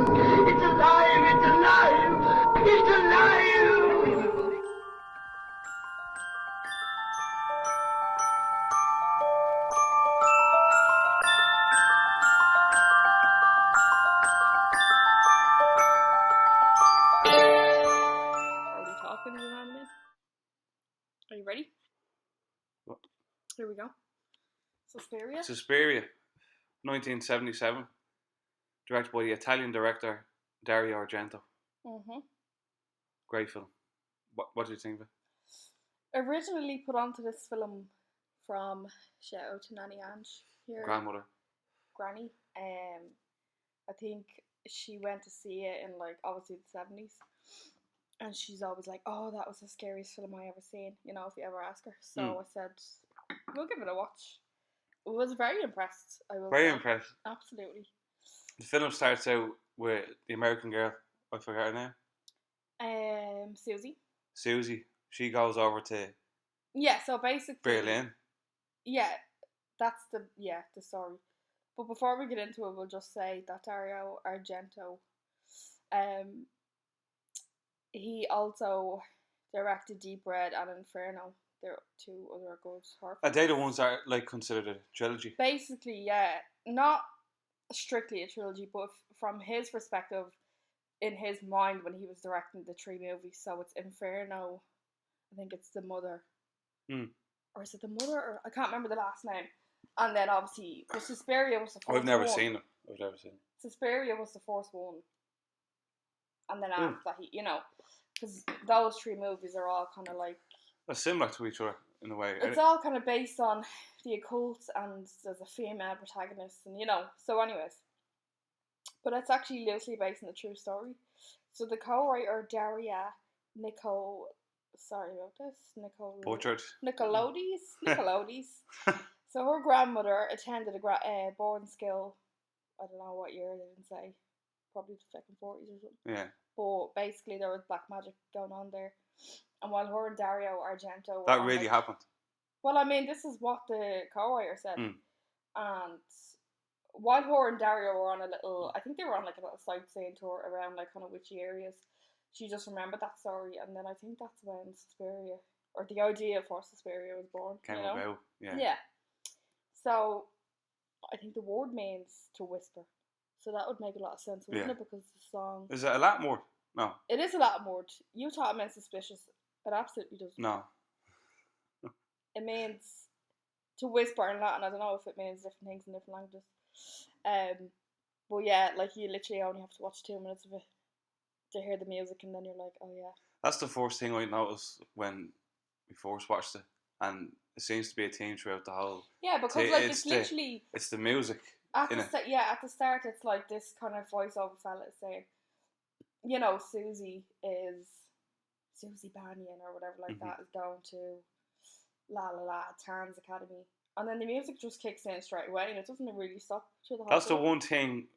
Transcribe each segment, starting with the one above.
It's alive! It's alive! It's alive! Are we talking as an anime? Are you ready? What? Here we go. Suspiria? Suspiria, 1977, directed by the Italian director Dario Argento. Mm-hmm. Great film. What do you think of it? Originally put onto this film from shout out to Nanny Ange here. Grandmother. Granny. I think she went to see it in like obviously the 70s. And she's always like, oh, that was the scariest film I ever seen, you know, if you ever ask her. So I said, we'll give it a watch. I was very impressed. I will Very say. impressed. Absolutely. The film starts out with the American girl, I forgot her name. Susie. Susie. She goes over to Yeah, so basically Berlin. Yeah, that's the story. But before we get into it, we'll just say that Dario Argento, he also directed Deep Red and Inferno. They're two other good horror Are films. they the ones that are like considered a trilogy? Basically, yeah, not strictly a trilogy, but from his perspective, in his mind when he was directing the three movies. So it's Inferno, I think it's The Mother, or is it The Mother? Or I can't remember the last name. And then obviously, but Suspiria was the first one. I've never seen them. Suspiria was the first one. And then after that, he, you know, because those three movies are all kind of like... They're similar to each other in a way. It's all kind of based on the occult and there's a female protagonist and, you know, so anyways. But it's actually loosely based on the true story. So the co-writer, Daria Butchered. Nicolodis. So her grandmother attended a boarding school. I don't know what year, they didn't say. Probably the second 40s or something. Yeah. But basically there was black magic going on there. And while her and Dario Argento were That really happened. Well, I mean, this is what the co-writer said. And while her and Dario were on a little, I think they were on like a little sightseeing tour around like kind of witchy areas, she just remembered that story, and then I think that's when Suspiria, or the idea for Suspiria was born. Came about, yeah. Yeah. So, I think the word means to whisper. So that would make a lot of sense, wouldn't it? Because the song... Is it a Latin word? No. It is a Latin word. You thought it meant suspicious. It absolutely doesn't. No. It means to whisper in Latin. I don't know if it means different things in different languages. But yeah, like you literally only have to watch 2 minutes of it to hear the music, and then you're like, oh yeah. That's the first thing I noticed when we first watched it, and it seems to be a theme throughout the whole. Yeah, because like it's literally it's the music. At the start, it's like this kind of voiceover fella saying, you know, Susie Banyan or whatever like that is going to Tarn's Academy, and then the music just kicks in straight away, and it doesn't really stop through the whole. That's the one thing.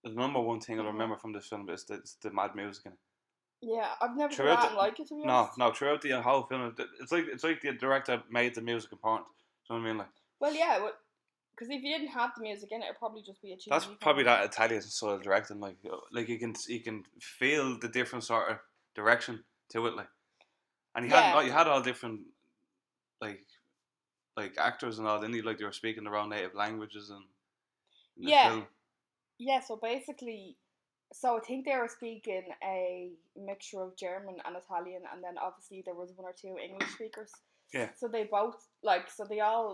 The number one thing I remember from this film is the mad music in it. Yeah, I've never forgotten like it, to be honest. No, throughout the whole film, it's like the director made the music important. Do you know what I mean? Like, well, yeah, because if you didn't have the music in it, it'd probably just be a cheesy. That's probably that Italian style directing. Like you can feel the different sort of direction to it, like, and you had all different like actors and all, didn't you? Like they were speaking their own native languages and in the film. Yeah, so basically, I think they were speaking a mixture of German and Italian, and then obviously there was one or two English speakers. Yeah. So they all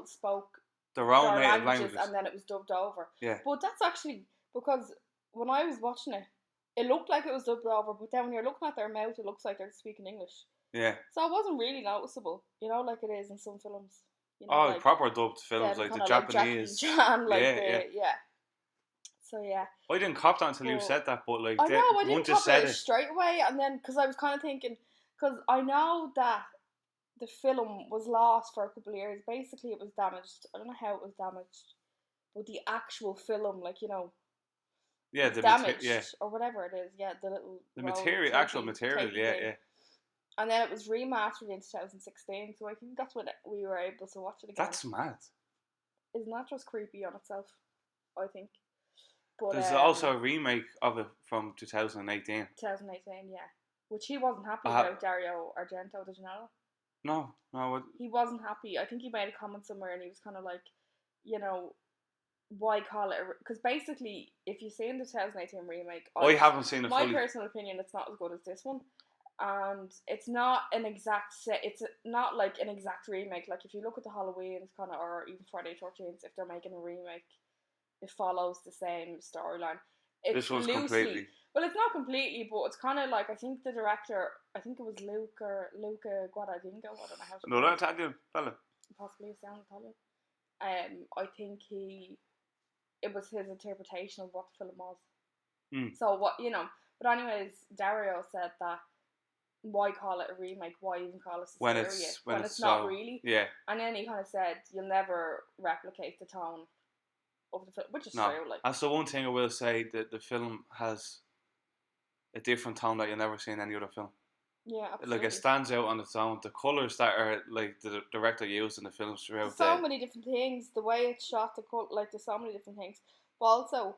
spoke their own native languages, and then it was dubbed over. Yeah. But that's actually, because when I was watching it, it looked like it was dubbed over, but then when you're looking at their mouth, it looks like they're speaking English. Yeah. So it wasn't really noticeable, you know, like it is in some films. You know, like proper dubbed films, like the Japanese. Yeah. So yeah. I didn't cop that until you said that, but like I didn't just cop said it straight away, and then because I was kind of thinking, because I know that the film was lost for a couple of years. Basically, it was damaged. I don't know how it was damaged, but the actual film, like, you know, the damaged or whatever it is. Yeah, the material, actual material. Yeah. And then it was remastered in 2016, so I think that's when we were able to watch it again. That's mad. Isn't that just creepy on itself? I think. But there's also a remake of it from 2018. 2018, yeah. Which he wasn't happy I ha- about, Dario Argento, did you know? No. He wasn't happy. I think he made a comment somewhere and he was kind of like, you know, why call it? Because basically, if you see in the 2018 remake, I haven't seen it my fully. personal opinion, it's not as good as this one. And it's not an exact set. It's not like an exact remake. Like if you look at the Halloweens kind of, or even Friday 13th, if they're making a remake, it follows the same storyline. This one's completely. Well, it's not completely, but it's kind of like, I think the director, I think it was Luca Guadagnino. I don't know how to. Another Italian fella. Possibly sound Italian. I think it was his interpretation of what the film was. So what, you know, but anyways, Dario said that why call it a remake? Why even call it Suspiria when it's not really? Yeah. And then he kind of said you'll never replicate the tone of the film, which is true. Like that's the one thing I will say, that the film has a different tone that you'll never see in any other film. Yeah, absolutely. Like it stands out on its own. The colours that are like the director used in the films throughout. There's so many different things. The way it's shot, like there's so many different things. But also,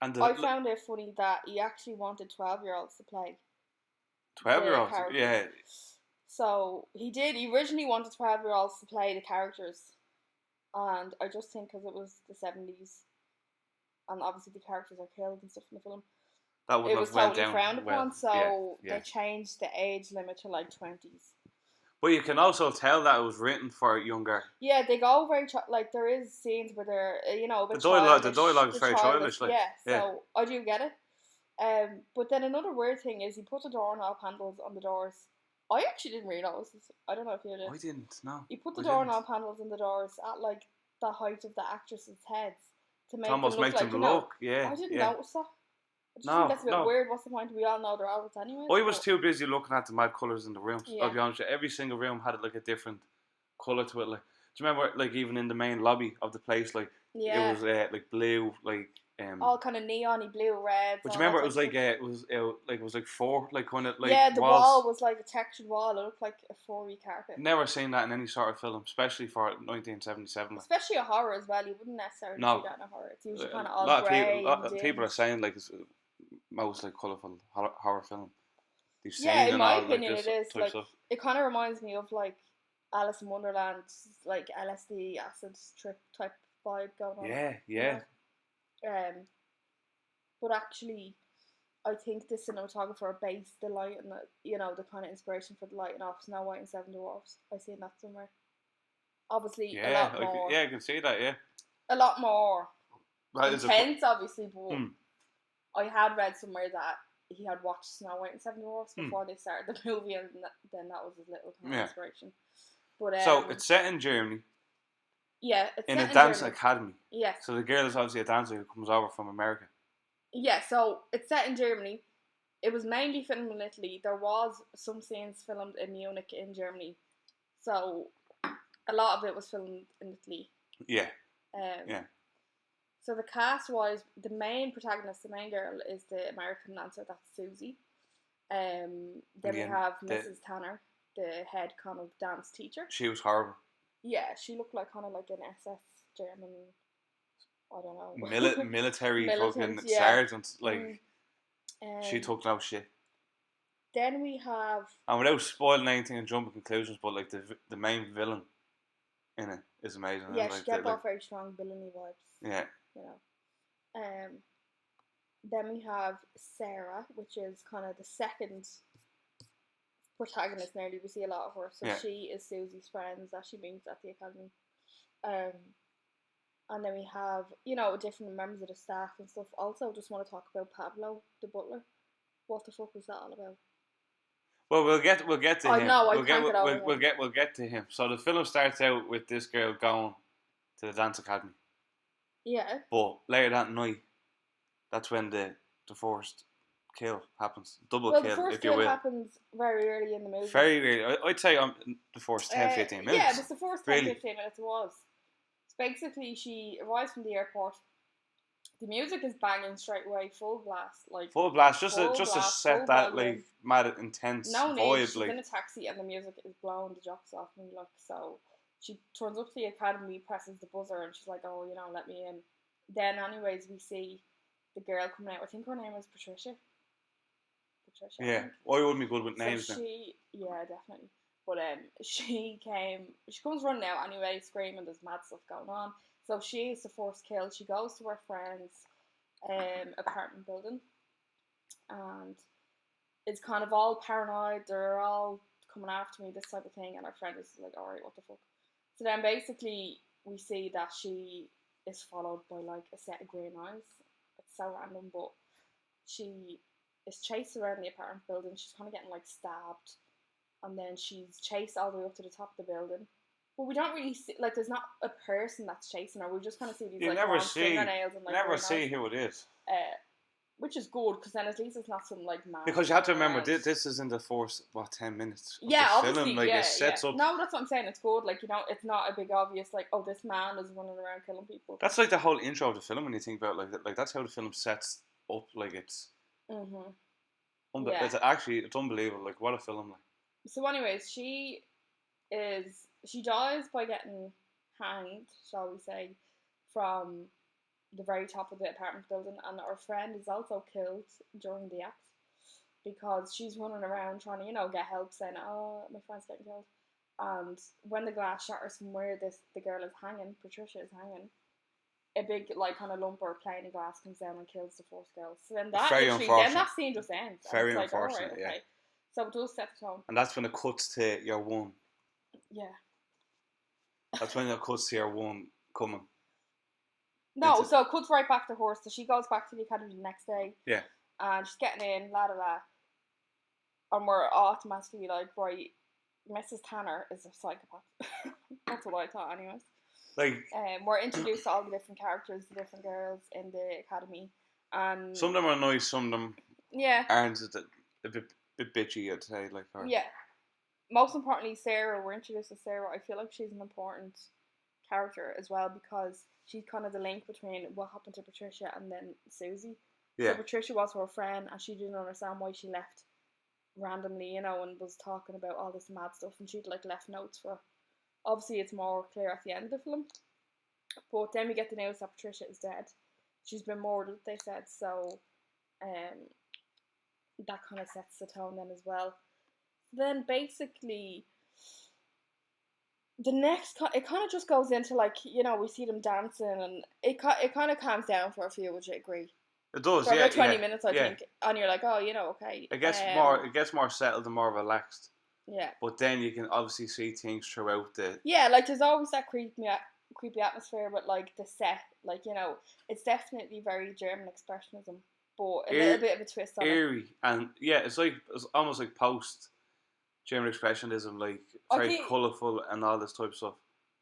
I found it funny that he actually wanted 12-year-olds to play. 12-year-olds, yeah. So he did. He originally wanted 12-year-olds to play the characters, and I just think because it was the 70s, and obviously the characters are killed and stuff in the film, it was totally frowned upon. So they changed the age limit to like 20s. But you can also tell that it was written for younger. Yeah, they go very like there is scenes where they're a bit the dialogue is very childish. Like, so I do get it. But then another weird thing is he put the doorknob handles on the doors. I actually didn't realise this. I don't know if you did. I didn't. No. He put the doorknob handles on the doors at like the height of the actresses' heads to make almost them look make them look. Yeah. I didn't notice that. I just think that's a bit weird. What's the point? We all know they're outfits anyway. I was too busy looking at the mad colours in the rooms. Yeah. I'll be honest with you. Every single room had like a different colour to it. Like, do you remember, like even in the main lobby of the place, like it was like blue, like all kind of neon-y blue, red. But do you remember it was like it was like four, like kind of like the walls. wall was like a textured wall. It looked like a 4-way carpet. Never seen that in any sort of film, especially for 1977. Especially a horror as well. You wouldn't necessarily see that in a horror. It's usually kind of all grey. A lot of people are saying like it's most like colourful horror film. In my opinion, it is like it kind of reminds me of like Alice in Wonderland, like LSD acid trip type vibe going on. Yeah. You know? But actually, I think the cinematographer based the light and the kind of inspiration for the lighting off Snow White and Seven Dwarfs. I seen that somewhere. Obviously, a lot more. I can see that. Yeah, a lot more intense, obviously. But I had read somewhere that he had watched Snow White and Seven Dwarfs before they started the movie, and then that was his little kind of inspiration. But so it's set in Germany. Yeah, it's in set a dance academy. Yes. So the girl is obviously a dancer who comes over from America. Yeah, so it's set in Germany. It was mainly filmed in Italy. There was some scenes filmed in Munich in Germany. So a lot of it was filmed in Italy. Yeah. Yeah. So the cast-wise, the main protagonist, the main girl, is the American dancer. That's Susie. Then we have Mrs. Tanner, the head kind of dance teacher. She was horrible. Yeah, she looked like kind of like an SS German, I don't know. Military fucking sergeant. Like, she took no shit. Then we have... And without spoiling anything and jumping conclusions, but like the main villain in it is amazing. Yeah, she kept off very strong villainy vibes. Yeah. You know. Then we have Sarah, which is kind of the second protagonist nearly. We see a lot of her. So she is Susie's friend that she meets at the academy. And then we have, different members of the staff and stuff. Also, just want to talk about Pablo, the butler. What the fuck was that all about? Well, we'll get to him. We'll get to him. So the film starts out with this girl going to the dance academy. Yeah. But later that night, that's when the first kill happens. Double kill, the first if you will. kill happens very early in the movie. Very early. I'd say the first 10-15 minutes. Yeah, it was the first 10-15 minutes it was. So basically, she arrives from the airport. The music is banging straight away, full blast. Full blast, just to set that like mad intense vibe. She's in a taxi and the music is blowing the jocks off me. So she turns up to the academy, presses the buzzer, and she's like, "Oh, let me in." Then, anyways, we see the girl coming out. I think her name is Patricia. Patricia. I Yeah. think. I wouldn't be good with names So then. yeah, definitely. But she comes running out anyway, screaming. There's mad stuff going on. So she is the first kill. She goes to her friend's apartment building, and it's kind of all paranoid. They're all coming after me, this type of thing. And her friend is like, "All right, what the fuck?" So then basically we see that she is followed by like a set of green eyes. It's so random, but she is chased around the apartment building. She's kind of getting like stabbed, and then she's chased all the way up to the top of the building. But we don't really see, like, there's not a person that's chasing her. We just kind of see these You like never long see, fingernails and like never green see eyes. who it is. Which is good because then at least it's not some like man. Because you have to remember, around. this is in the first 10 minutes of Yeah, the obviously, film. Like yeah, it sets up. No, that's what I'm saying. It's good. Like, you know, it's not a big obvious like, oh, this man is running around killing people. That's like the whole intro of the film when you think about it, like that's how the film sets up. Like it's. Yeah. It's unbelievable. Like what a film! Like. So, anyways, she dies by getting hanged, shall we say, from the very top of the apartment building, and her friend is also killed during the act because she's running around trying to, you know, get help, saying, "Oh, my friend's getting killed." And when the glass shatters from where the girl is hanging, Patricia is hanging, a big like kind of lumper plane of glass comes down and kills the first girl. So then that scene just ends. Very like, unfortunate, right, yeah. okay. So it does set the tone. And that's when it cuts to your one. Yeah. That's when it cuts to your one coming. No, so it cuts right back to her. So she goes back to the academy the next day. Yeah. And she's getting in, la da la. And we're automatically like, right, Mrs. Tanner is a psychopath. That's what I thought, anyways. Like, we're introduced to all the different characters, the different girls in the academy, and some of them are nice, some of them yeah aren't a bit bitchy, I'd say. Like her. Yeah. Most importantly, Sarah. We're introduced to Sarah. I feel like she's an important character as well because she's kind of the link between what happened to Patricia and then Susie. Yeah. So Patricia was her friend, and she didn't understand why she left randomly, you know, and was talking about all this mad stuff, and she'd like left notes for her. Obviously, it's more clear at the end of the film. But then we get the news that Patricia is dead. She's been murdered, they said. So, that kind of sets the tone then as well. Then basically, the next, it kind of just goes into like, you know, we see them dancing, and it kind of calms down for a few. Would you agree? It does, for yeah. about 20 minutes, I think, and you're like, oh, you know, okay. It gets more settled and more relaxed. Yeah. But then you can obviously see things throughout the. Yeah, like there's always that creepy atmosphere, but like the set, like, you know, it's definitely very German expressionism, but a little bit of a twist on eerie, and yeah, it's almost like post German expressionism, like very colourful and all this type of stuff.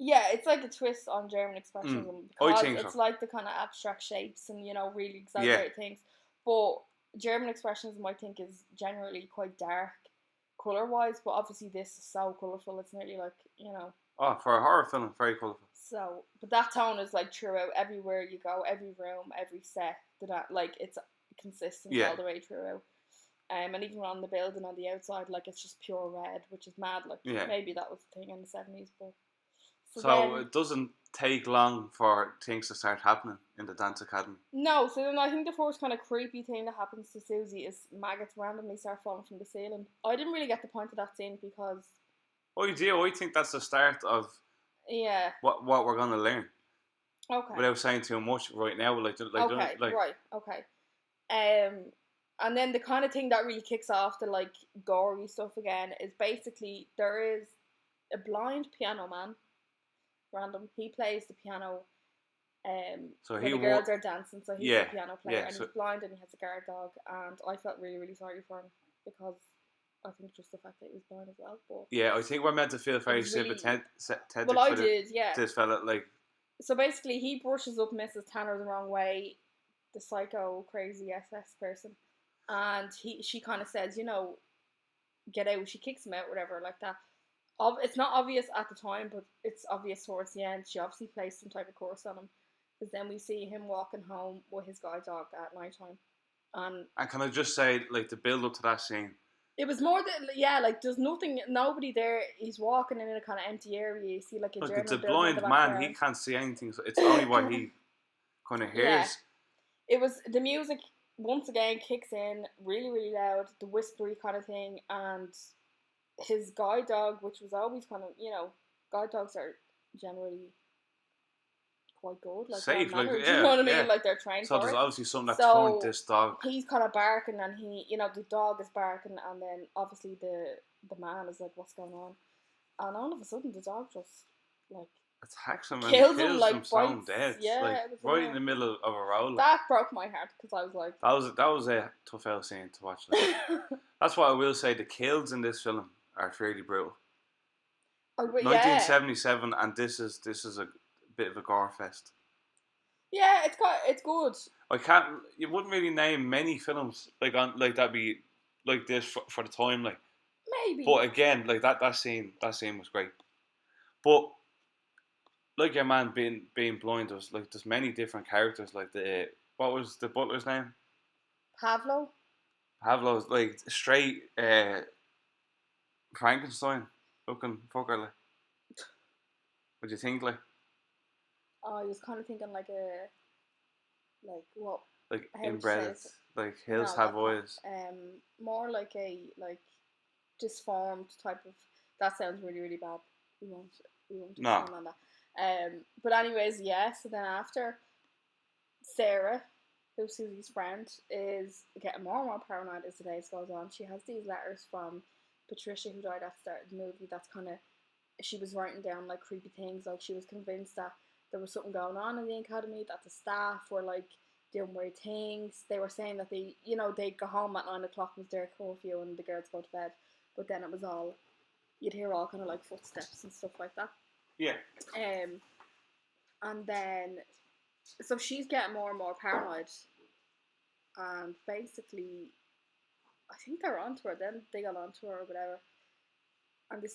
Yeah, it's like a twist on German expressionism because it's so. like the kind of abstract shapes and, you know, really exaggerated things. But German expressionism, I think, is generally quite dark colour wise, but obviously this is so colourful. It's nearly like, you know. Oh, for a horror film, very colourful. So, but that tone is like throughout everywhere you go, every room, every set. That like it's consistent all the way throughout. And even on the building on the outside, like it's just pure red, which is mad. Like maybe that was the thing in the 70s, but. So then, it doesn't take long for things to start happening in the dance academy. No, so then I think the first kind of creepy thing that happens to Susie is maggots randomly start falling from the ceiling. I didn't really get the point of that scene because. I do. I think that's the start of. Yeah. What we're gonna learn. Okay. Without saying too much right now, Okay. And then the kind of thing that really kicks off the like gory stuff again is basically there is a blind piano man. Random. He plays the piano so when the girls are dancing, so he's a piano player and so he's blind and he has a guard dog, and I felt really, really sorry for him because I think just the fact that he was blind as well. But yeah, I think we're meant to feel very sympathetic this fella, like. So basically he brushes up Mrs. Tanner the wrong way, the psycho crazy SS person, and she kind of says, you know, get out. She kicks him out, whatever, like that. It's not obvious at the time, but it's obvious towards the end. She obviously placed some type of curse on him, because then we see him walking home with his guide dog at night time. And can I just say, like, the build up to that scene? It was more that, like, there's nobody there. He's walking in a kind of empty area. You see, like, it's a blind man. He can't see anything. So it's only what he kind of hears. Yeah. it was the music once again kicks in really, really loud, the whispery kind of thing, and his guide dog, which was always kind of, guide dogs are generally quite good, like Safe, like, mannered, yeah, you know what I mean? yeah. Like they're trained So for there's it. obviously something that So turned this dog. he's kind of barking, and the dog is barking, and then obviously the man is like, "What's going on?" And all of a sudden, the dog just like Attacks him and kills kills him, like them stone bites. dead. Yeah, Like it was right in the middle of a row. Like. That broke my heart because I was like, That was a tough L scene to watch. Like. That's why I will say the kills in this film are fairly brutal. oh, but 1977, and this is a bit of a gore fest. Yeah, it's good. You wouldn't really name many films like that'd be like this for the time, like. Maybe. But again, like that scene was great. But like your man being blind, there's many different characters. Like what was the butler's name? Pavlo's like straight Frankenstein looking fucker. Like, what do you think? Like, I was kind of thinking like what? Like how would you inbred, say it? like hills No, have eyes. more like a disformed type of. That sounds really, really bad. We won't No. expand on that. But anyways, yeah. So then after Sarah, who's Susie's friend, is getting more and more paranoid as the days goes on. She has these letters from Patricia, who died at the start of the movie. That's kind of, she was writing down like creepy things. Like she was convinced that there was something going on in the academy, that the staff were like doing weird things. They were saying that they'd go home at 9 o'clock and was their curfew and the girls go to bed. But then it was all, you'd hear all kind of like footsteps and stuff like that. Yeah. And then, so she's getting more and more paranoid. And basically, I think they're onto her. Then they got onto her or whatever. And the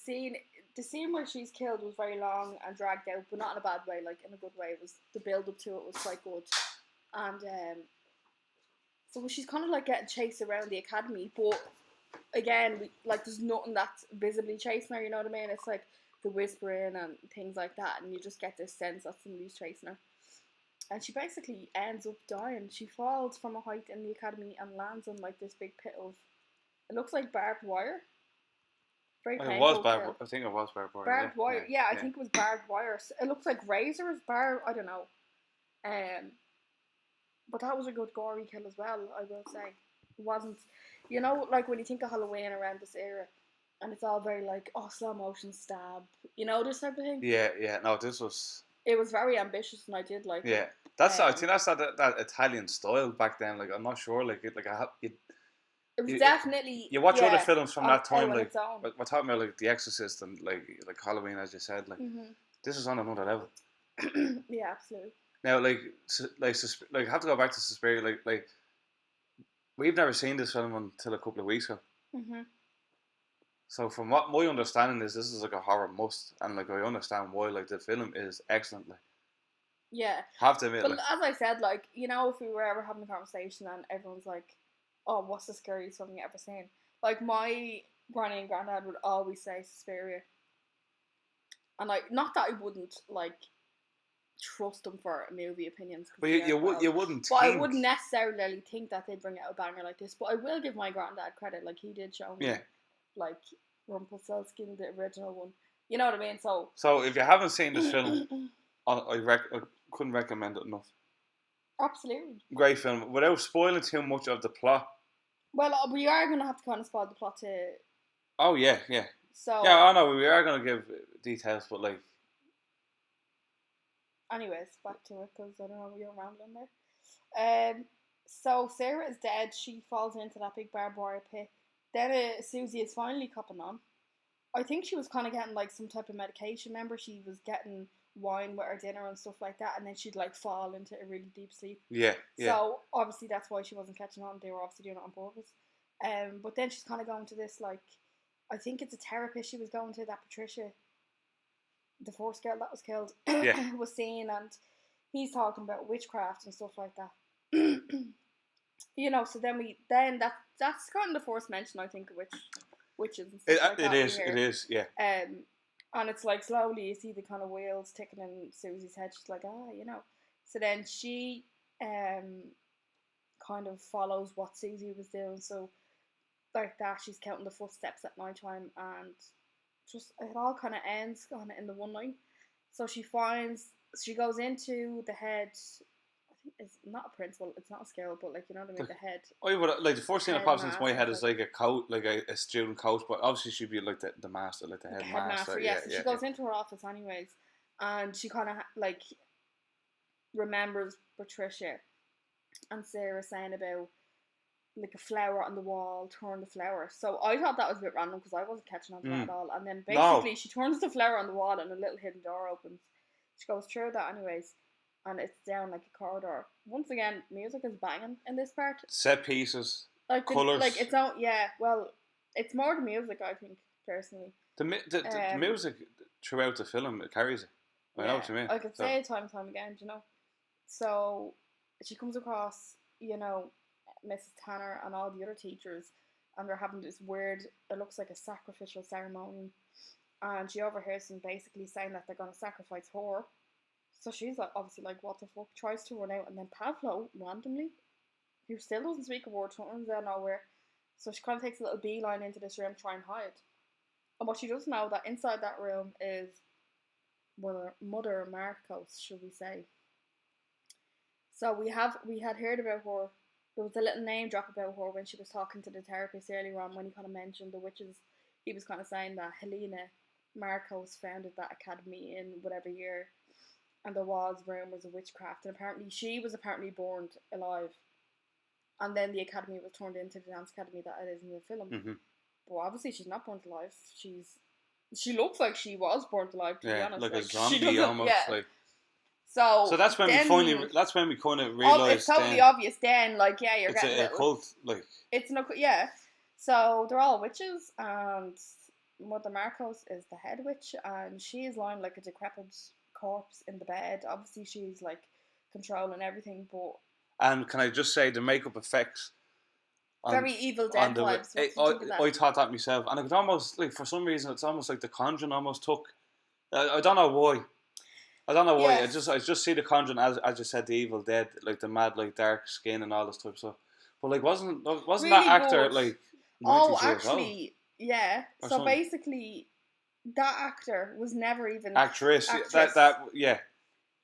scene where she's killed was very long and dragged out, but not in a bad way, like in a good way. It was the build up to it was quite good. And so she's kind of like getting chased around the academy, but again, there's nothing that's visibly chasing her, you know what I mean? It's like the whispering and things like that, and you just get this sense that somebody's chasing her. And she basically ends up dying. She falls from a height in the academy and lands on like this big pit of, it looks like barbed wire. Very painful. I think it was barbed wire. Barbed wire. Yeah, I think it was barbed wire. It looks like razors, I don't know. But that was a good gory kill as well, I will say. It wasn't, like when you think of Halloween around this era, and it's all very like, slow motion stab, this type of thing. Yeah. No, this was. It was very ambitious, and I did like. Yeah, that's I think that's that Italian style back then. Like I'm not sure, it was definitely. You watch other films from that time, like we're talking about like The Exorcist and like Halloween, as you said. Like this is on another level. Yeah, absolutely. Now, like I have to go back to Suspiria. Like we've never seen this film until a couple of weeks ago. So from what my understanding is, this is like a horror must, and like I understand why. Like the film is excellent. Like, yeah, have to admit. But as I said, like if we were ever having a conversation and everyone's like, "Oh, what's the scariest film you ever seen?" Like my granny and granddad would always say Suspiria, and like not that I wouldn't like trust them for movie opinions. But you wouldn't. But I wouldn't necessarily think that they'd bring out a banger like this. But I will give my granddad credit. Like he did show me. Yeah. Like Rumpelstiltskin, the original one. You know what I mean? So if you haven't seen this film, I couldn't recommend it enough. Absolutely. Great film. Without spoiling too much of the plot. Well, we are going to have to kind of spoil the plot to... Oh, yeah. So... Yeah, I know, we are going to give details, but like... Anyways, back to it, because I don't know, you're rambling there. So Sarah is dead. She falls into that big barbed wire pit. Then Susie is finally copping on. I think she was kind of getting like some type of medication. Remember, she was getting wine with her dinner and stuff like that, and then she'd like fall into a really deep sleep. Yeah. So obviously that's why she wasn't catching on. They were obviously doing it on purpose. But then she's kind of going to this like, I think it's a therapist she was going to, that Patricia, the first girl that was killed, was seeing, and he's talking about witchcraft and stuff like that. So then that's kind of the first mention, I think, of witches and stuff like that. It is, yeah. And it's like slowly you see the kind of wheels ticking in Susie's head. She's like, So then she kind of follows what Susie was doing. So like that, she's counting the footsteps at night time, and just it all kind of ends kind of in the one night. So she goes into the head. I think it's not a principal, it's not a scale, but like, you know what I mean, the head. I would like the first thing that pops into my head is like like a coach, like a student coach, but obviously she'd be like the master, like the headmaster. Yeah. So she goes into her office anyways, and she kind of like remembers Patricia and Sarah saying about like a flower on the wall, turn the flower. So I thought that was a bit random because I wasn't catching on to that at all. And then basically she turns the flower on the wall and a little hidden door opens. She goes through that anyways, and it's down like a corridor. Once again, music is banging in this part. Set pieces, like colours. Like it's not, yeah. Well, it's more the music, I think, personally. The music throughout the film, it carries it. I know what you mean. I could say it time and time again, you know. So she comes across, you know, Mrs. Tanner and all the other teachers, and they're having this weird, it looks like a sacrificial ceremony, and she overhears them basically saying that they're going to sacrifice her. So she's like, obviously like, what the fuck, tries to run out, and then Pavlo, randomly, who still doesn't speak a word, turns out nowhere, so she kind of takes a little beeline into this room to try and hide. And what she doesn't know, that inside that room is Mother Marcos, should we say. So we had heard about her. There was a little name drop about her when she was talking to the therapist earlier on, when he kind of mentioned the witches. He was kind of saying that Helena Marcos founded that academy in whatever year, and there was rumours of witchcraft, and apparently she was burned alive, and then the academy was turned into the dance academy that it is in the film. Mm-hmm. But obviously she's not burnt alive. She looks like she was burnt alive, to be honest. Like a like, zombie almost. Yeah. Like. So that's when we kind of realised. It's totally obvious then. Like, yeah, you're getting a cult. Like, it's no, yeah. So they're all witches, and Mother Marcos is the head witch, and she is lying like a decrepit corpse in the bed. Obviously, she's like controlling everything, but. And can I just say the makeup effects? Very Evil Dead vibes. I thought that myself, and it almost like, for some reason, it's almost like The Conjuring almost took. I don't know why. Yeah. I just see The Conjuring as you said, the Evil Dead, like the mad, like dark skin and all this type of stuff. But like, wasn't really that actor good. Like? Actually, yeah. So something. Basically, that actor was never even actress. Yeah.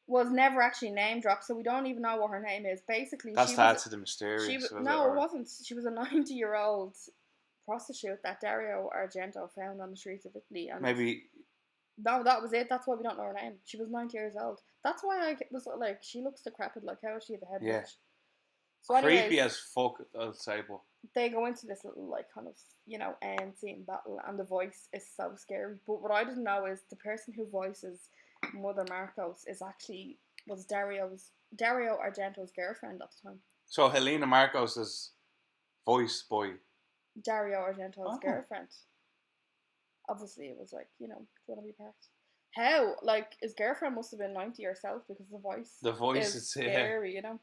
Was never actually name dropped, so we don't even know what her name is. Basically, that's to the mysterious. It wasn't. She was a 90-year-old prostitute that Dario Argento found on the streets of Italy, and maybe. No, that was it. That's why we don't know her name. She was 90 years old. That's why I was like, she looks decrepit. Like, how is she the head witch? So anyways, creepy as fuck, I'll say. But they go into this little, like, kind of, you know, end scene battle, and the voice is so scary. But what I didn't know is the person who voices Mother Marcos was Dario Argento's girlfriend at the time. So Helena Marcos is voiced by Dario Argento's girlfriend. Obviously, it was like, you know, do you want to be part? How? Like, his girlfriend must have been 90 herself, because the voice is scary, you know?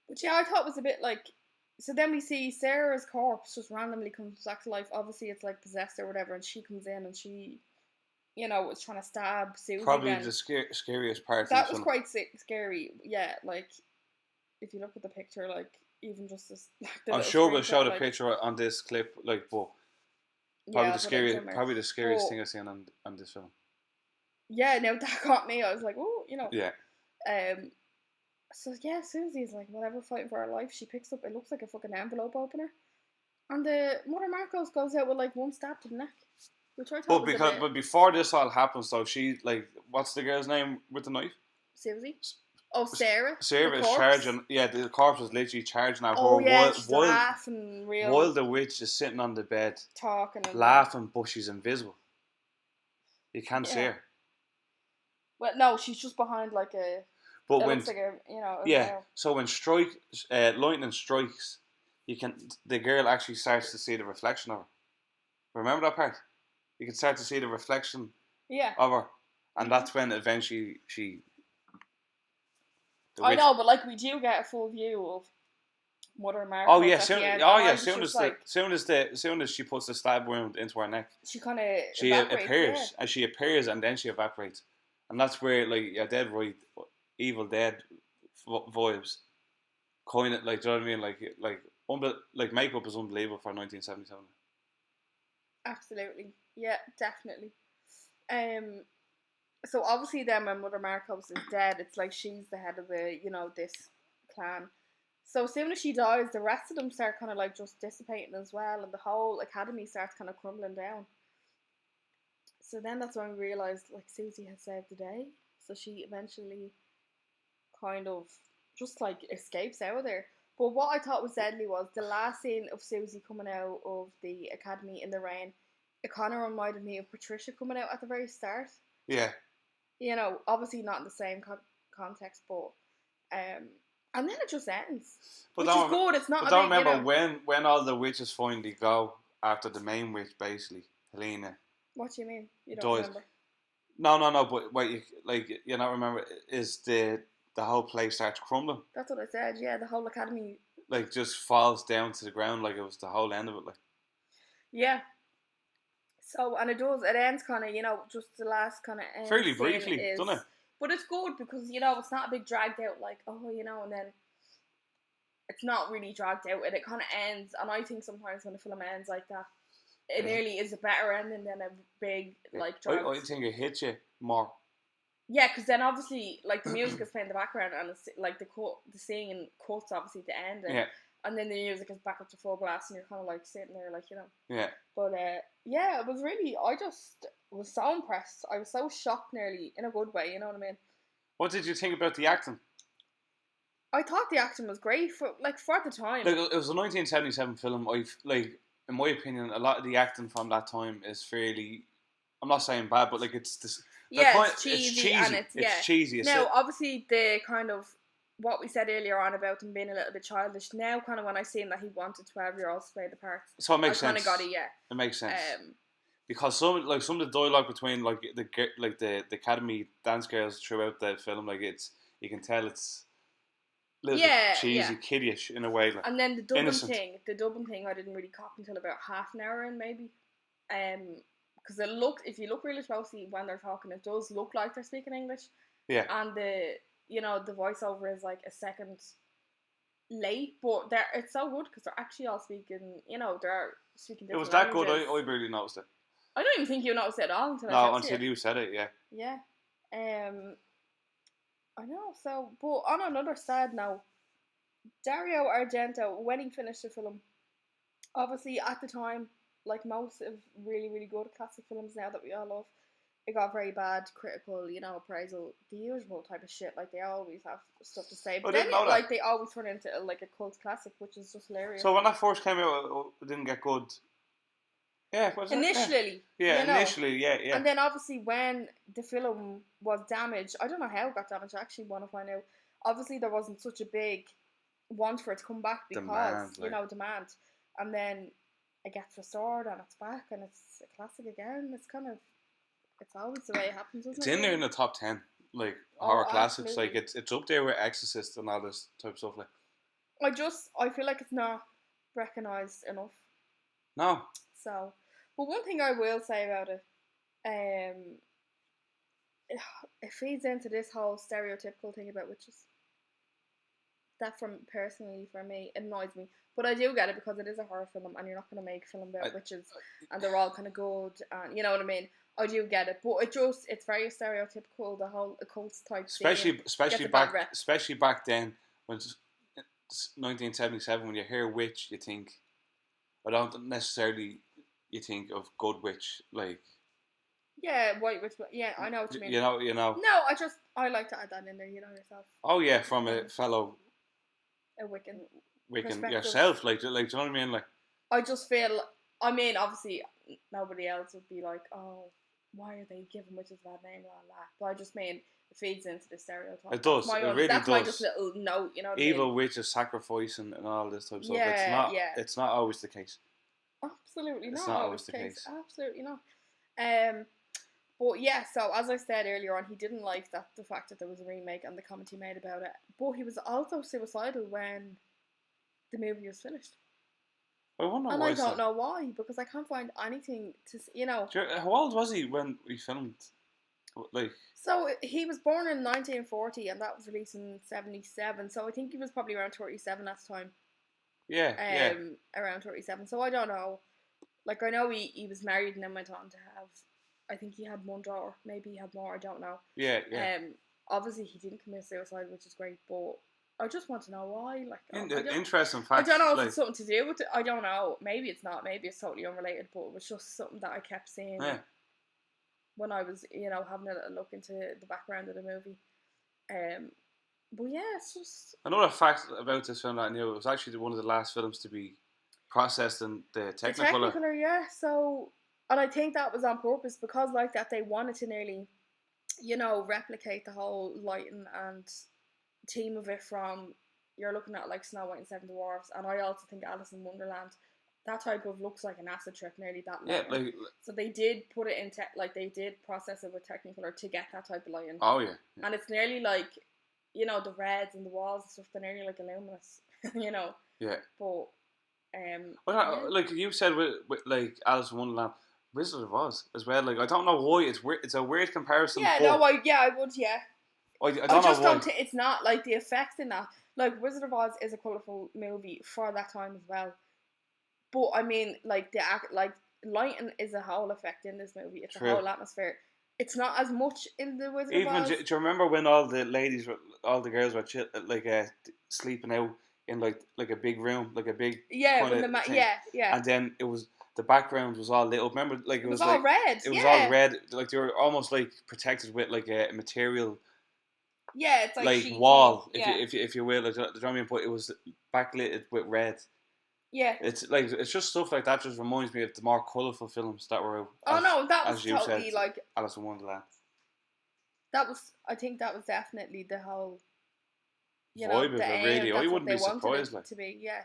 But yeah, I thought it was a bit like... So then we see Sarah's corpse just randomly comes back to life. Obviously, it's like possessed or whatever, and she comes in and she, you know, was trying to stab Susie. Probably the scariest part. That was quite scary, yeah. Like, if you look at the picture, like, even just this... Like, I'm sure we'll show the picture on this clip, like, but... Probably the scariest thing I've seen on this film. Yeah, no, that got me. I was like, oh, you know. Yeah. So yeah, Susie's like, whatever, fighting for her life. She picks up, it looks like a fucking envelope opener, and the Mother Marcos goes out with like one stab to the neck, which I thought but before this all happens, though, she, like, what's the girl's name with the knife? Susie. Oh, Sarah. Sarah is charging. Yeah, the corpse is literally charging at her. Oh yeah, she's laughing real. While the witch is sitting on the bed, talking, and laughing, but she's invisible. You can't see her. Well, no, she's just behind like a. But when, looks like a, you know. So when lightning strikes, the girl actually starts to see the reflection of her. Remember that part? You can start to see the reflection. Yeah. Of her, and that's when eventually she. I know, but like, we do get a full view of Mother Marcos. Oh yeah, soon as she puts the stab wound into her neck, she kind of appears, and she appears, and then she evaporates, and that's where, like, you're dead right, Evil Dead vibes. coin it. Like, do you know what I mean? Like makeup is unbelievable for 1977. Absolutely. Yeah, definitely. So obviously then when Mother Marcos is dead, it's like she's the head of this clan. So as soon as she dies, the rest of them start kind of like just dissipating as well, and the whole academy starts kind of crumbling down. So then that's when we realised like Susie has saved the day. So she eventually kind of just like escapes out of there. But what I thought was deadly was the last scene of Susie coming out of the academy in the rain. It kind of reminded me of Patricia coming out at the very start. Yeah. Obviously not in the same context, but and then it just ends, But which is good. It's not. But don't remember when all the witches finally go after the main witch, basically Helena. What do you mean? You don't remember? No. But what you not remember is the whole place starts crumbling. That's what I said. Yeah, the whole academy like just falls down to the ground like it was the whole end of it. Like yeah. So and it ends kind of just the last kind of fairly briefly, doesn't it? But it's good because it's not a big dragged out like and then it's not really dragged out and it kind of ends. And I think sometimes when a film ends like that, it nearly is a better ending than a big like drag. I think it hits you more. Yeah, because then obviously like the music is playing in the background and it's, like the singing cuts obviously to end it. Yeah. And then the music is back up to full blast and you're kind of like sitting there like Yeah. But yeah, it was really, I just was so impressed. I was so shocked nearly in a good way, you know what I mean? What did you think about the acting? I thought the acting was great for the time. Like, it was a 1977 film. In my opinion, a lot of the acting from that time is fairly, I'm not saying bad, but like it's this. Yeah, it's cheesy and it's cheesy. Now, obviously, the kind of what we said earlier on about him being a little bit childish. Now, kind of when I seen that he wanted 12-year-olds to play the parts, so it makes sense. I kind of got it. Yeah, it makes sense. Because some of the dialogue between the academy dance girls throughout the film, like you can tell it's a little bit cheesy, kiddyish in a way. Like, and then the dubbing thing, I didn't really cop until about half an hour in maybe, because if you look really closely when they're talking, it does look like they're speaking English. Yeah. And the voiceover is like a second late, but it's so good because they're actually all speaking. They're speaking different. It was that languages. good. I barely noticed it. I don't even think you noticed it at all until you said it. Yeah. Yeah. I know. So, but on another sad note, Dario Argento, when he finished the film, obviously at the time, like most of really, really good classic films now that we all love, it got very bad critical, appraisal, the usual type of shit. Like they always have stuff to say, but then they always turn into like a cult classic, which is just hilarious. So when that first came out, it didn't get good. Yeah, initially. Initially, yeah. And then obviously when the film was damaged, I don't know how it got damaged. I actually want to find out. Obviously there wasn't such a big want for it to come back because demand, and then it gets restored and it's back and it's a classic again. It's always the way it happens, isn't it? It's in there in the top 10, like horror classics. Like it's up there with Exorcist and all this type of stuff. Like I feel like it's not recognised enough. No. So, but one thing I will say about it, it feeds into this whole stereotypical thing about witches. That personally for me, it annoys me. But I do get it because it is a horror film and you're not going to make a film about witches and they're all kind of good and you know what I mean. I do get it, but it's very stereotypical, the whole occult type especially back then when it's 1977, when you hear witch, you think, I don't necessarily you think of good witch, like white witch. Yeah, I know what you mean. You know. No, I like to add that in there. You know yourself. Oh yeah, from a fellow. A Wiccan yourself, like do you know what I mean? Like I just feel. I mean, obviously, nobody else would be like, oh, why are they giving witches a bad name, blah blah. But I just mean it feeds into the stereotype. It does. That's my just little note. You know. Evil witches sacrificing and all this type of stuff. It's not always the case. Absolutely not. It's not always the case. Absolutely not. But yeah, so as I said earlier on, he didn't like the fact that there was a remake and the comment he made about it. But he was also suicidal when the movie was finished. I wonder and why. I don't know why, because I can't find anything to. How old was he when we filmed? Like, So he was born in 1940, and that was released in 1977. So I think he was probably around 37 at the time. yeah. Around 37. So I don't know. Like, I know he was married and then went on to have, I think he had one daughter. Maybe he had more. I don't know. Yeah. Obviously he didn't commit suicide, which is great, but I just want to know why. Like, Interesting I fact. don't know if it's something to do with it. I don't know. Maybe it's not. Maybe it's totally unrelated. But it was just something that I kept seeing when I was, having a little look into the background of the movie. But yeah, it's just another fact about this film that I knew, it was actually one of the last films to be processed in the Technicolor. The Technicolor, yeah. So, and I think that was on purpose because, like that, they wanted to nearly, replicate the whole lighting and theme of it from. You're looking at like Snow White and Seven Dwarfs, and I also think Alice in Wonderland. That type of looks like an acid trip, nearly that lighting. Yeah, so they did put it in they did process it with Technicolor to get that type of lighting. Oh yeah. And it's nearly like, the reds and the walls and stuff. They're nearly like luminous, Yeah. But like you said with like Alice in Wonderland, Wizard of Oz as well. Like I don't know why it's weird. It's a weird comparison. Yeah, I would. Yeah. I don't know why. It's not like the effects in that. Like Wizard of Oz is a colourful movie for that time as well. But I mean, like lighting is a whole effect in this movie. It's a whole atmosphere. It's not as much in the Wizard of Oz. Do you remember when all the girls were sleeping out in like a big room, like a big thing. And then it was the background was all lit up. Remember, like it was all like, red. It was all red. Like they were almost like protected with like a material. Yeah, it's like wall, if you will. Like, do you know what I mean? But it was backlit with red. Yeah. It's just stuff like that just reminds me of the more colourful films that were out. That was totally said, like Alice in Wonderland. I think that was definitely the whole vibe of it, really. I wouldn't be surprised to be, yeah.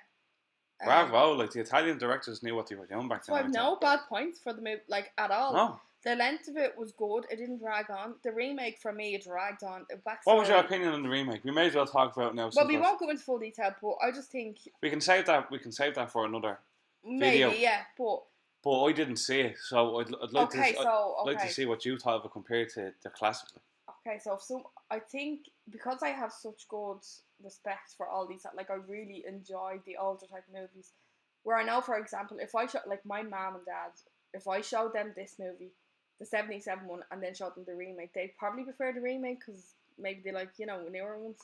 Bravo, like the Italian directors knew what they were doing back then. So I have no bad points for the movie, like at all. No. The length of it was good. It didn't drag on. The remake for me, it dragged on. What was your opinion on the remake? We may as well talk about it now. Well, we won't go into full detail, but I just think we can save that. We can save that for another video. Maybe, yeah, but I didn't see it, so I'd like to see what you thought of it compared to the classic. Okay, so I think because I have such good respect for all these, like I really enjoyed the older type movies. Where I know, for example, if I show like my mom and dad, if I showed them this movie, the 77 one, and then showed them the remake, they'd probably prefer the remake because maybe they like, newer ones.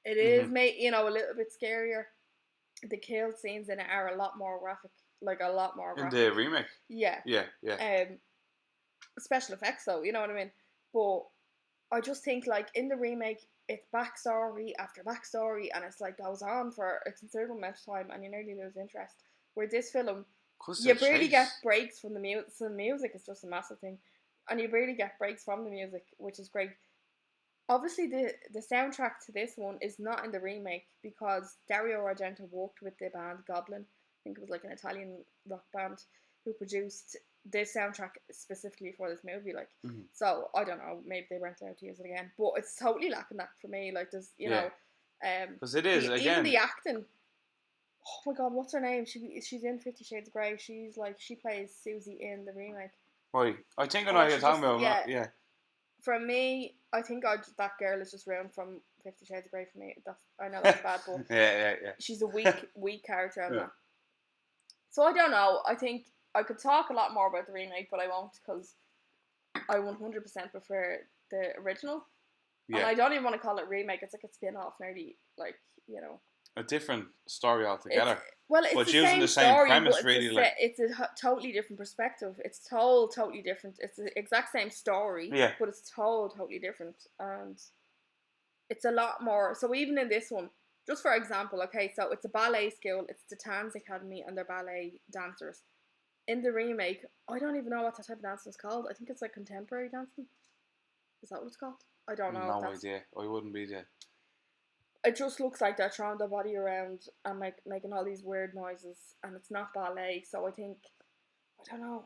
It is a little bit scarier. The kill scenes in it are a lot more graphic, In the remake? Yeah. Special effects though, you know what I mean? But I just think like in the remake, it's backstory after backstory, and it's like goes on for a considerable amount of time, and you nearly lose interest. Where this film, you barely get breaks from the music. So the music is just a massive thing. And you barely get breaks from the music, which is great. Obviously, the soundtrack to this one is not in the remake because Dario Argento worked with the band Goblin. I think it was like an Italian rock band who produced this soundtrack specifically for this movie. So I don't know, maybe they weren't allowed to use it again, but it's totally lacking that for me. Like there's, because it is even the acting. Oh my god, what's her name? She's in 50 Shades of Grey. She plays Susie in the remake. Right, I think I know what you're talking about. Yeah. For me, I think that girl is just ruined from 50 Shades of Grey for me. I know that's bad, but yeah. She's a weak character on that. So I don't know. I think I could talk a lot more about the remake, but I won't because I 100% prefer the original. Yeah. And I don't even want to call it remake. It's like a spin-off, nearly a different story altogether. It's using the same story, premise, really. It's a totally different perspective. It's told totally different. It's the exact same story, but it's told totally different, and it's a lot more. So even in this one, just for example, okay, so it's a ballet school. It's the Tanz Academy, and they're ballet dancers. In the remake, I don't even know what that type of dancing is called. I think it's like contemporary dancing. Is that what it's called? I don't know. No idea. I wouldn't be there. It just looks like they're throwing their body around and making all these weird noises, and it's not ballet. So I think, I don't know.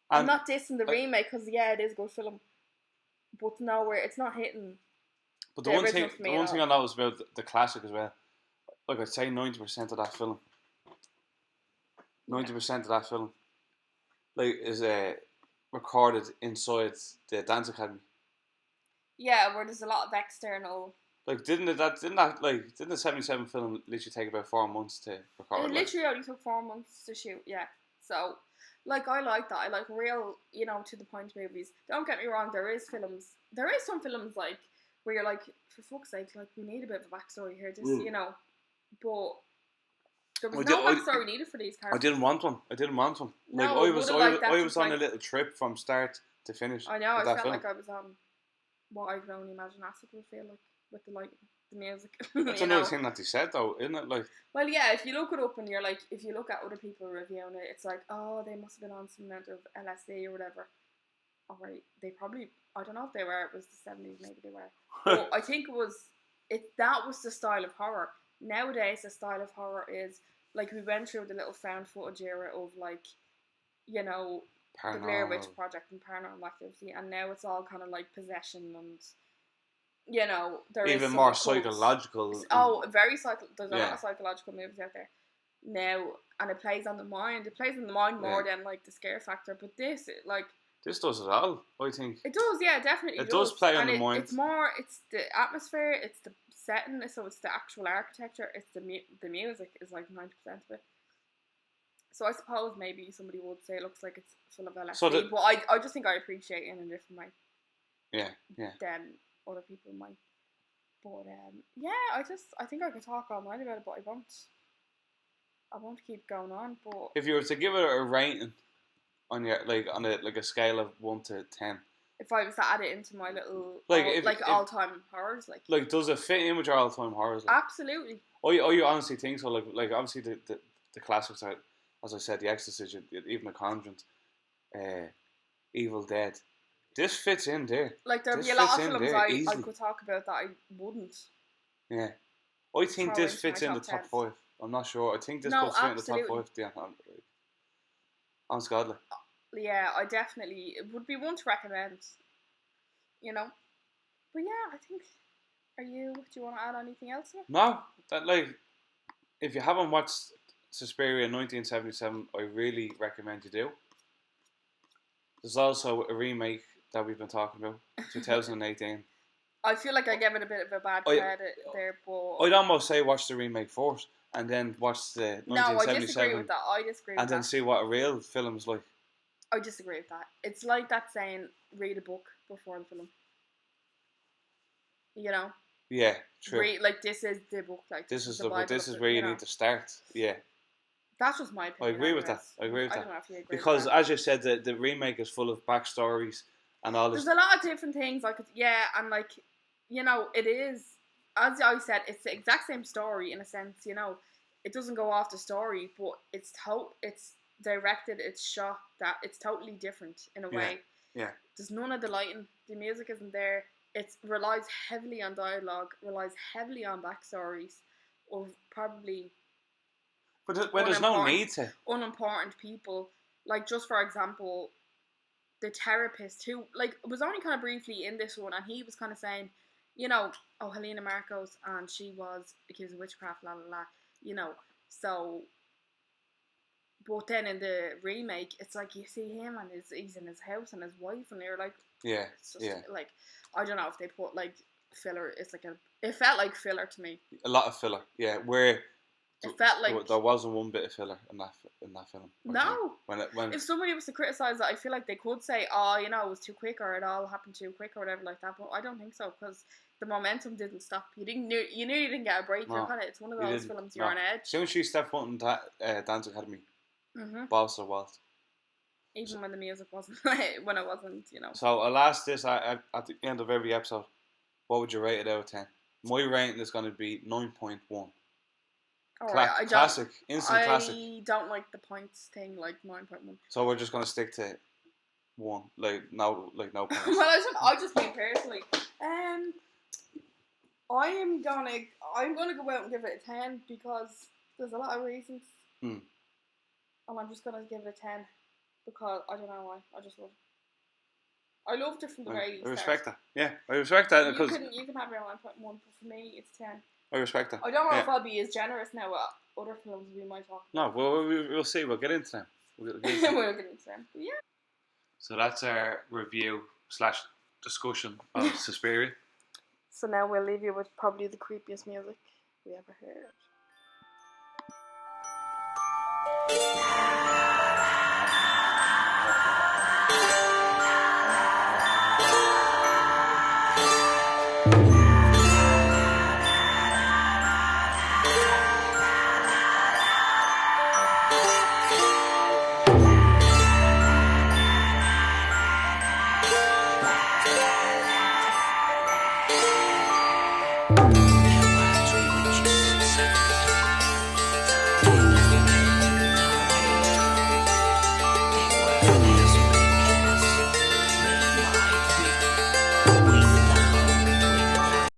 I'm not dissing the remake because it is a good film, but it's not hitting. But the one thing I noticed about the classic as well, like I'd say 90% of that film, 90% of that film, like is recorded inside the dance academy. Yeah, where there's a lot of external. Like, didn't the 77 film literally take about 4 months to record? It literally only took 4 months to shoot. Yeah, so like I like that. I like real, to the point movies. Don't get me wrong. There is some films like where you're like, for fuck's sake, like we need a bit of a backstory here. Just but there was no backstory needed for these characters. I didn't want one. Like No, I was on a little trip from start to finish. I know. I felt like I was on what I can only imagine acid would feel like with the light, the music. That's another thing that they said, though, isn't it? Like, well, yeah. If you look it up and you're like, if you look at other people reviewing it, it's like, oh, they must have been on some amount of LSD or whatever. All right, they probably. I don't know if they were. It was the 70s, maybe they were. But I think that was the style of horror. Nowadays, the style of horror is like we went through the little found footage era of like, the Blair Witch Project and Paranormal Activity, and now it's all kind of like possession and there even is more psychological. Very there's a lot of psychological movies out there now, and it plays on the mind. It plays on the mind more than like the scare factor. But this does it all. I think it does. Yeah, definitely. It does play on the mind. It's the atmosphere. It's the setting. So it's the actual architecture. It's the music is like 90% of it. So I suppose maybe somebody would say it looks like it's full of LSD, but I just think I appreciate it in a different way. Yeah. Than other people might. But I think I could talk all night about it, but I won't keep going on. But if you were to give it a rating on your on a scale of 1 to 10, if I was to add it into my little all-time horrors, like does it fit in with your all-time horrors? Like? Absolutely. You honestly think so? Like obviously the classics are, as I said, The Exorcist, even The Conjuring, Evil Dead. This fits in there. Like there'd be a lot of films I could talk about that I wouldn't. Yeah, I think this fits in the top 5. I'm not sure. I think this could fit in the top 5. Yeah, honest godly. Yeah, it would be one to recommend. But yeah, I think. Do you want to add anything else? No, if you haven't watched Suspiria 1977, I really recommend you do. There's also a remake that we've been talking about, 2018. I feel like I gave it a bit of a bad credit there, but I'd almost say watch the remake first and then watch the 1977. No, I disagree with that. And then see what a real film's like. I disagree with that. It's like that saying, read a book before the film. Yeah, true. This is the book. Like this is where you need to start. Yeah. That's just my opinion. I agree with that. I don't know if you agree because with that. as you said, the remake is full of backstories and all this. There's a lot of different things and it is, as I said, it's the exact same story in a sense. It doesn't go off the story, but it's directed, it's shot, that it's totally different in a way. Yeah. There's none of the lighting, the music isn't there. It relies heavily on dialogue, relies heavily on backstories of probably. But when there's no need to. Unimportant people. Like, just for example, the therapist who, was only kind of briefly in this one, and he was kind of saying, Helena Marcos, and she was accused of witchcraft, la la la, so. But then in the remake, it's like you see him and he's in his house and his wife, and they're like, like, I don't know if they put filler. It felt like filler to me. A lot of filler, yeah. Where it felt like there wasn't one bit of filler in that film. No. When if somebody was to criticize it, I feel like they could say, "Oh, it was too quick," or "It all happened too quick," or whatever like that. But I don't think so, because the momentum didn't stop. You knew you didn't get a break. No, it's one of those films you're on edge. As soon as she stepped foot in Dance Academy, balls to the wall. Even when the music wasn't, when it wasn't, So I'll ask this at the end of every episode: what would you rate it out of 10? My rating is going to be 9.1. Classic, instant classic. I don't like the points thing, 9.1. So we're just going to stick to 1, no points. Well, I just mean personally. I'm gonna go out and give it a 10 because there's a lot of reasons. And I'm just gonna give it a 10 because I don't know why. I just love it. I loved it from the very start. I respect that. Yeah, I respect that. You can have your 9.1, but for me it's 10. I respect that. I don't know if I'll be as generous now with other films we might talk about. No, we'll see. We'll get into them. We'll get into them. Yeah. So that's our review / discussion of Suspiria. So now we'll leave you with probably the creepiest music we ever heard.